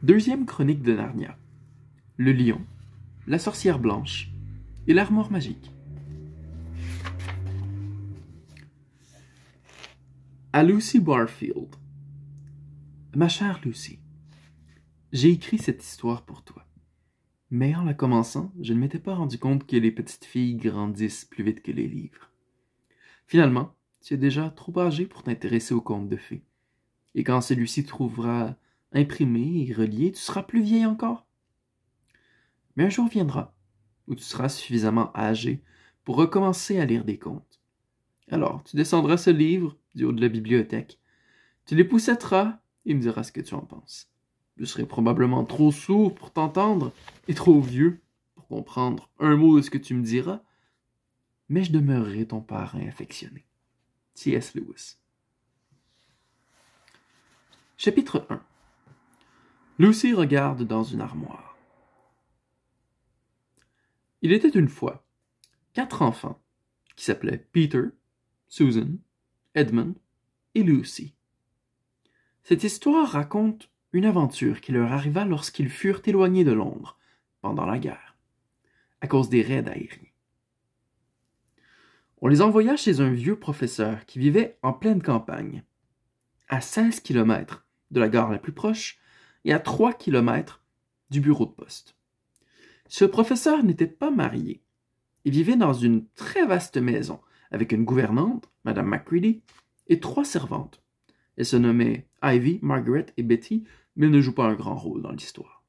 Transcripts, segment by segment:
Deuxième chronique de Narnia. Le lion, la sorcière blanche et l'armoire magique. À Lucy Barfield. Ma chère Lucy, j'ai écrit cette histoire pour toi. Mais en la commençant, je ne m'étais pas rendu compte que les petites filles grandissent plus vite que les livres. Finalement, tu es déjà trop âgé pour t'intéresser aux contes de fées. Et quand celui-ci trouvera imprimé et relié, tu seras plus vieille encore. Mais un jour viendra où tu seras suffisamment âgé pour recommencer à lire des contes. Alors, tu descendras ce livre du haut de la bibliothèque, tu l'époussetteras et me diras ce que tu en penses. Je serai probablement trop sourd pour t'entendre et trop vieux pour comprendre un mot de ce que tu me diras, mais je demeurerai ton parrain affectionné. C.S. Lewis. Chapitre 1. Lucy regarde dans une armoire. Il était une fois 4 enfants qui s'appelaient Peter, Susan, Edmund et Lucy. Cette histoire raconte une aventure qui leur arriva lorsqu'ils furent éloignés de Londres pendant la guerre, à cause des raids aériens. On les envoya chez un vieux professeur qui vivait en pleine campagne, à 16 kilomètres de la gare la plus proche et à 3 kilomètres du bureau de poste. Ce professeur n'était pas marié et vivait dans une très vaste maison avec une gouvernante, Madame Macready, et 3 servantes. Elles se nommaient Ivy, Margaret et Betty, mais elles ne jouent pas un grand rôle dans l'histoire.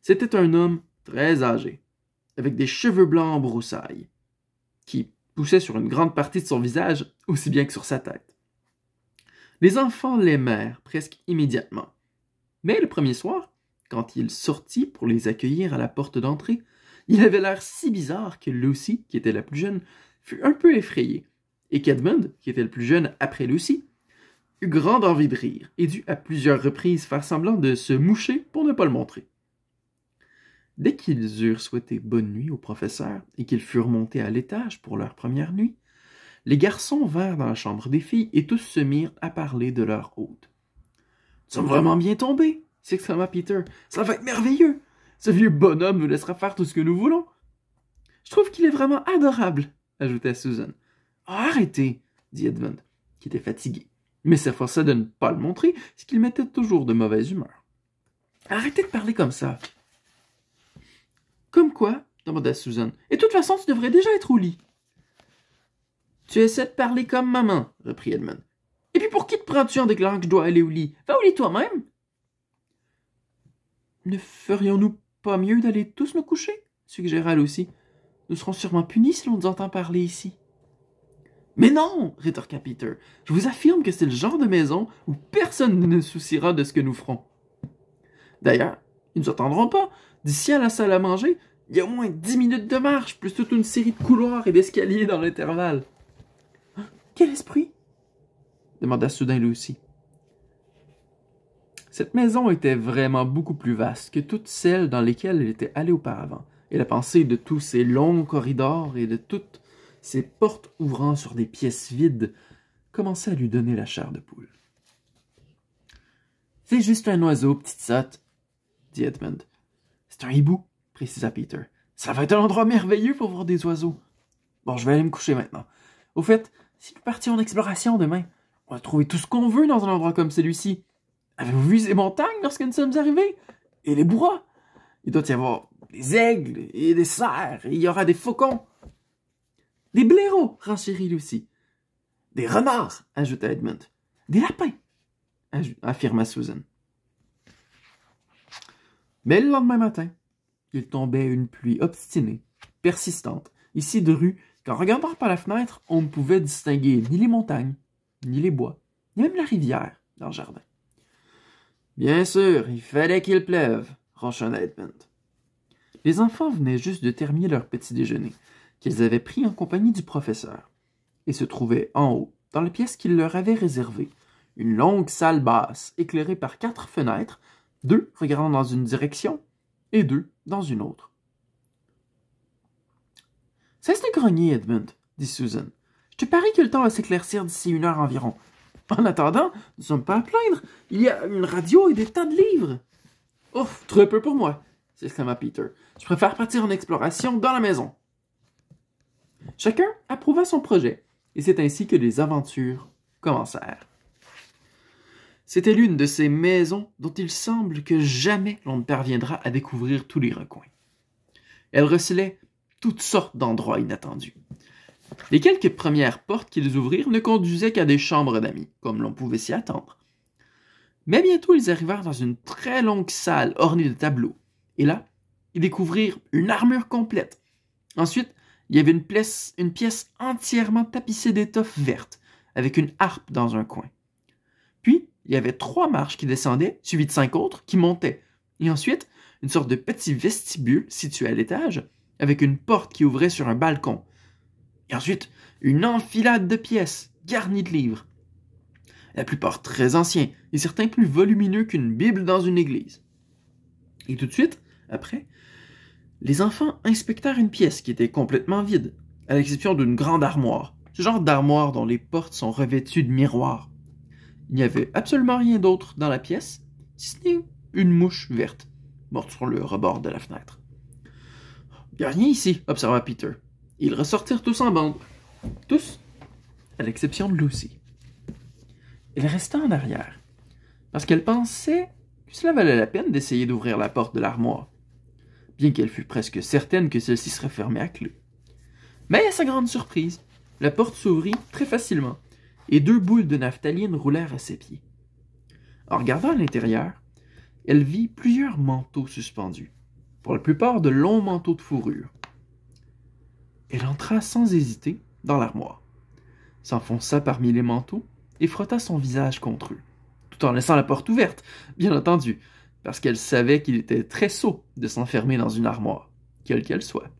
C'était un homme très âgé, avec des cheveux blancs en broussailles, qui poussaient sur une grande partie de son visage, aussi bien que sur sa tête. Les enfants l'aimèrent presque immédiatement. Mais le premier soir, quand il sortit pour les accueillir à la porte d'entrée, il avait l'air si bizarre que Lucy, qui était la plus jeune, fut un peu effrayée, et qu'Edmund, qui était le plus jeune après Lucy, eut grande envie de rire et dut à plusieurs reprises faire semblant de se moucher pour ne pas le montrer. Dès qu'ils eurent souhaité bonne nuit au professeur et qu'ils furent montés à l'étage pour leur première nuit, les garçons vinrent dans la chambre des filles et tous se mirent à parler de leur hôte. « Nous sommes vraiment bien tombés !» s'exclama Peter. « Ça va être merveilleux! Ce vieux bonhomme nous laissera faire tout ce que nous voulons. »« Je trouve qu'il est vraiment adorable !» ajouta Susan. « Oh, arrêtez !» dit Edmund, qui était fatigué, mais s'efforça de ne pas le montrer, ce qui le mettait toujours de mauvaise humeur. « Arrêtez de parler comme ça !»« Comme quoi ?» demanda Susan. « Et de toute façon, tu devrais déjà être au lit. »« Tu essaies de parler comme maman, » reprit Edmund. « Et puis pour qui te prends-tu en déclarant que je dois aller au lit? Va au lit toi-même. »« Ne ferions-nous pas mieux d'aller tous nous coucher? » suggéra Lucy. « Nous serons sûrement punis si l'on nous entend parler ici. »« Mais non !» rétorqua Peter. « Je vous affirme que c'est le genre de maison où personne ne se souciera de ce que nous ferons. D'ailleurs, ils ne nous attendront pas. D'ici à la salle à manger, il y a au moins 10 minutes de marche, plus toute une série de couloirs et d'escaliers dans l'intervalle. »« Quel esprit ?» demanda soudain Lucy. Cette maison était vraiment beaucoup plus vaste que toutes celles dans lesquelles elle était allée auparavant, et la pensée de tous ces longs corridors et de toutes ces portes ouvrant sur des pièces vides commençait à lui donner la chair de poule. « C'est juste un oiseau, petite sotte, » dit Edmund. « C'est un hibou, » précisa Peter. « Ça va être un endroit merveilleux pour voir des oiseaux. Bon, je vais aller me coucher maintenant. Au fait, si nous partions en exploration demain, on va trouver tout ce qu'on veut dans un endroit comme celui-ci. Avez-vous vu ces montagnes lorsque nous sommes arrivés? Et les bois? Il doit y avoir des aigles et des cerfs, et il y aura des faucons. »« Des blaireaux, » renchérit Lucy. « Des renards, » ajouta Edmund. « Des lapins, » affirma Susan. Mais le lendemain matin, il tombait une pluie obstinée, persistante, et si drue qu'en regardant par la fenêtre, on ne pouvait distinguer ni les montagnes, ni les bois, ni même la rivière dans le jardin. « Bien sûr, il fallait qu'il pleuve, » ronchonna Edmund. Les enfants venaient juste de terminer leur petit déjeuner, qu'ils avaient pris en compagnie du professeur, et se trouvaient en haut, dans la pièce qu'il leur avait réservée, une longue salle basse, éclairée par 4 fenêtres, 2 regardant dans une direction et 2 dans une autre. « Cesse de grogner, Edmund, » dit Susan. « Je te parie que le temps va s'éclaircir d'ici 1 heure environ. En attendant, nous ne sommes pas à plaindre. Il y a une radio et des tas de livres. Ouf, trop peu pour moi, s'exclama Peter. Je préfère partir en exploration dans la maison. Chacun approuva son projet, et c'est ainsi que les aventures commencèrent. C'était l'une de ces maisons dont il semble que jamais l'on ne parviendra à découvrir tous les recoins. Elle recelait toutes sortes d'endroits inattendus. Les quelques premières portes qu'ils ouvrirent ne conduisaient qu'à des chambres d'amis, comme l'on pouvait s'y attendre. Mais bientôt ils arrivèrent dans une très longue salle ornée de tableaux, et là, ils découvrirent une armure complète. Ensuite, il y avait une pièce entièrement tapissée d'étoffes vertes, avec une harpe dans un coin. Puis, il y avait 3 marches qui descendaient, suivies de 5 autres qui montaient. Et ensuite, une sorte de petit vestibule situé à l'étage, avec une porte qui ouvrait sur un balcon. Et ensuite, une enfilade de pièces, garnies de livres. La plupart très anciens, et certains plus volumineux qu'une Bible dans une église. Et tout de suite, après, les enfants inspectèrent une pièce qui était complètement vide, à l'exception d'une grande armoire. Ce genre d'armoire dont les portes sont revêtues de miroirs. Il n'y avait absolument rien d'autre dans la pièce, si ce n'est une mouche verte, morte sur le rebord de la fenêtre. « Il n'y a rien ici, observa Peter. Ils ressortirent tous en bande. Tous, à l'exception de Lucy. Elle resta en arrière, parce qu'elle pensait que cela valait la peine d'essayer d'ouvrir la porte de l'armoire, bien qu'elle fût presque certaine que celle-ci serait fermée à clé. Mais à sa grande surprise, la porte s'ouvrit très facilement, et 2 boules de naphtaline roulèrent à ses pieds. En regardant à l'intérieur, elle vit plusieurs manteaux suspendus, pour la plupart de longs manteaux de fourrure. Elle entra sans hésiter dans l'armoire, s'enfonça parmi les manteaux et frotta son visage contre eux, tout en laissant la porte ouverte, bien entendu, parce qu'elle savait qu'il était très sot de s'enfermer dans une armoire, quelle qu'elle soit.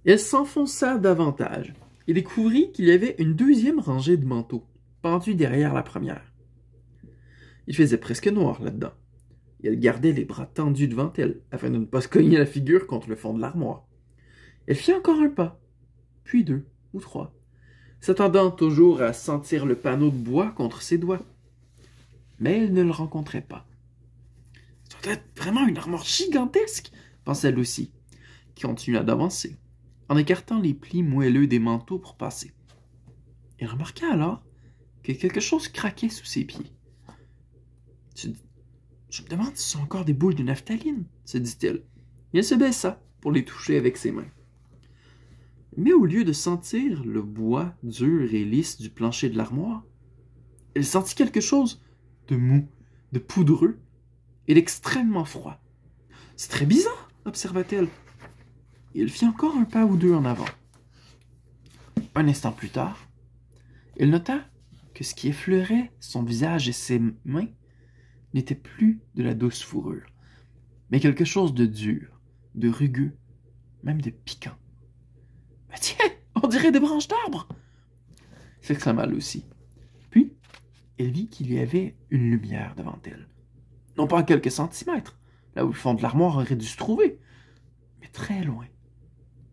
Elle s'enfonça davantage et découvrit qu'il y avait une 2e rangée de manteaux, pendus derrière la première. Il faisait presque noir là-dedans, et elle gardait les bras tendus devant elle, afin de ne pas se cogner la figure contre le fond de l'armoire. Elle fit encore un pas, puis 2 ou 3, s'attendant toujours à sentir le panneau de bois contre ses doigts. Mais elle ne le rencontrait pas. « Ça doit être vraiment une armoire gigantesque !» pensa Lucy, qui continua d'avancer, en écartant les plis moelleux des manteaux pour passer. Elle remarqua alors que quelque chose craquait sous ses pieds. « Je me demande si ce sont encore des boules de naphtaline, » se dit-elle, et elle se baissa pour les toucher avec ses mains. Mais au lieu de sentir le bois dur et lisse du plancher de l'armoire, elle sentit quelque chose de mou, de poudreux et d'extrêmement froid. « C'est très bizarre, » observa-t-elle. Et elle fit encore un pas ou 2 en avant. Un instant plus tard, elle nota que ce qui effleurait son visage et ses mains n'était plus de la douce fourrure, mais quelque chose de dur, de rugueux, même de piquant. « Tiens, on dirait des branches d'arbres !» s'exclama Lucy. Puis, elle vit qu'il y avait une lumière devant elle. Non pas à quelques centimètres, là où le fond de l'armoire aurait dû se trouver, mais très loin.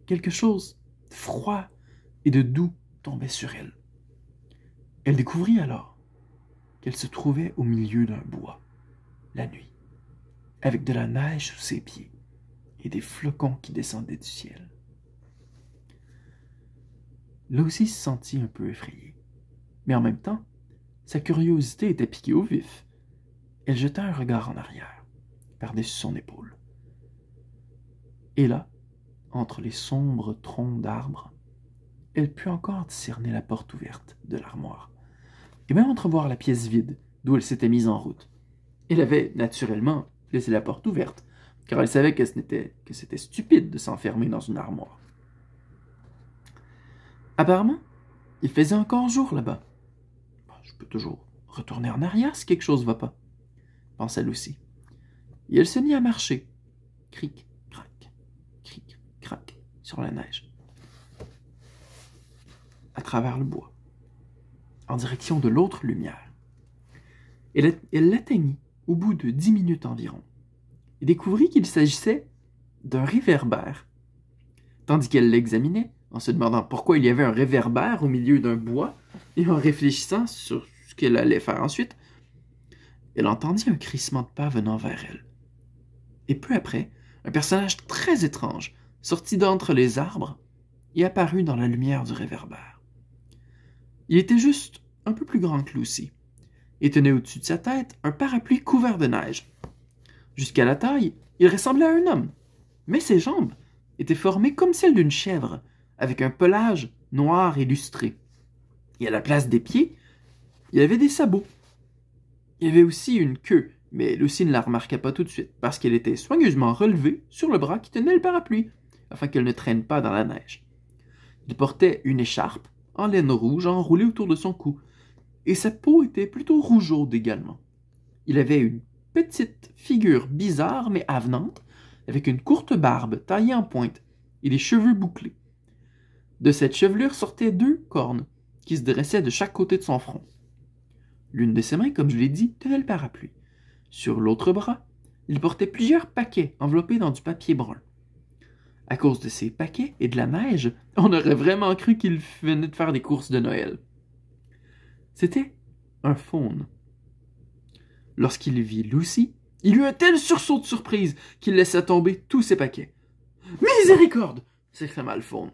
Quelque chose de froid et de doux tombait sur elle. Elle découvrit alors qu'elle se trouvait au milieu d'un bois, la nuit, avec de la neige sous ses pieds et des flocons qui descendaient du ciel. Lucy se sentit un peu effrayée, mais en même temps, sa curiosité était piquée au vif. Elle jeta un regard en arrière, par-dessus son épaule. Et là, entre les sombres troncs d'arbres, elle put encore discerner la porte ouverte de l'armoire, et même entrevoir la pièce vide d'où elle s'était mise en route. Elle avait naturellement laissé la porte ouverte, car elle savait que c'était stupide de s'enfermer dans une armoire. Apparemment, il faisait encore jour là-bas. Je peux toujours retourner en arrière si quelque chose ne va pas, pensa Lucy. Et elle se mit à marcher, cric, crac, sur la neige, à travers le bois, en direction de l'autre lumière. Elle l'atteignit au bout de 10 minutes environ, et découvrit qu'il s'agissait d'un réverbère. Tandis qu'elle l'examinait, en se demandant pourquoi il y avait un réverbère au milieu d'un bois, et en réfléchissant sur ce qu'elle allait faire ensuite, Elle entendit un crissement de pas venant vers elle. Et peu après, un personnage très étrange sortit d'entre les arbres et apparut dans la lumière du réverbère. Il était juste un peu plus grand que Lucy et tenait au-dessus de sa tête un parapluie couvert de neige. Jusqu'à la taille, il ressemblait à un homme, mais ses jambes étaient formées comme celles d'une chèvre, avec un pelage noir et lustré. Et à la place des pieds, il avait des sabots. Il y avait aussi une queue, mais Lucy ne la remarqua pas tout de suite, parce qu'elle était soigneusement relevée sur le bras qui tenait le parapluie, afin qu'elle ne traîne pas dans la neige. Il portait une écharpe en laine rouge enroulée autour de son cou, et sa peau était plutôt rougeaude également. Il avait une petite figure bizarre mais avenante, avec une courte barbe taillée en pointe et des cheveux bouclés. De cette chevelure sortaient 2 cornes, qui se dressaient de chaque côté de son front. L'une de ses mains, comme je l'ai dit, tenait le parapluie. Sur l'autre bras, il portait plusieurs paquets enveloppés dans du papier brun. À cause de ces paquets et de la neige, on aurait vraiment cru qu'il venait de faire des courses de Noël. C'était un faune. Lorsqu'il vit Lucy, il eut un tel sursaut de surprise qu'il laissa tomber tous ses paquets. « Miséricorde !» s'exclama le faune.